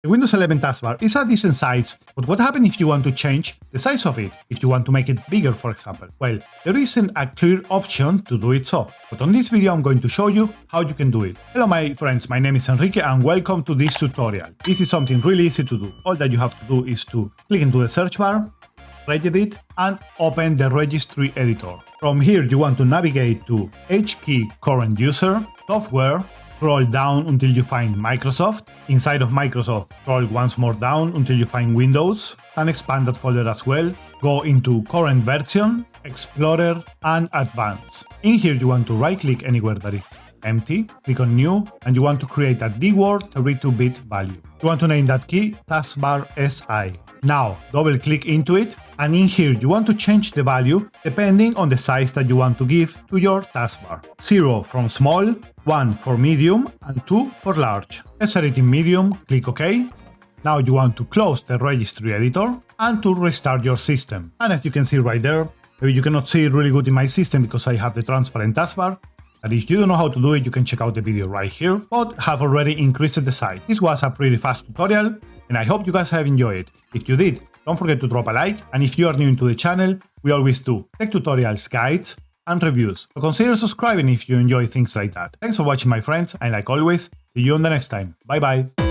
The Windows 11 taskbar is a decent size, but what happens if you want to change the size of it? If you want to make it bigger, for example? Well, there isn't a clear option to do it so, but on this video I'm going to show you how you can do it. Hello my friends, my name is Enrique and welcome to this tutorial. This is something really easy to do. All that you have to do is to click into the search bar, Regedit, and open the Registry editor. From here you want to navigate to HKey current user, software, scroll down until you find Microsoft. Inside of Microsoft, scroll once more down until you find Windows, and expand that folder as well. Go into current version, Explorer, and Advanced. In here you want to right click anywhere that is empty, click on new, and you want to create a DWORD 32-bit value. You want to name that key Taskbar SI. Now double click into it, and in here you want to change the value depending on the size that you want to give to your taskbar. 0 from small, 1 for medium, and 2 for large. Let's set it in medium, click OK. Now you want to close the registry editor and to restart your system. And as you can see right there, maybe you cannot see it really good in my system because I have the transparent taskbar. And if you don't know how to do it, you can check out the video right here, but have already increased the size. This was a pretty fast tutorial, and I hope you guys have enjoyed it. If you did, don't forget to drop a like, and if you are new to the channel, we always do tech tutorials, guides, and reviews. So consider subscribing if you enjoy things like that. Thanks for watching my friends, and like always, see you on the next time. Bye bye!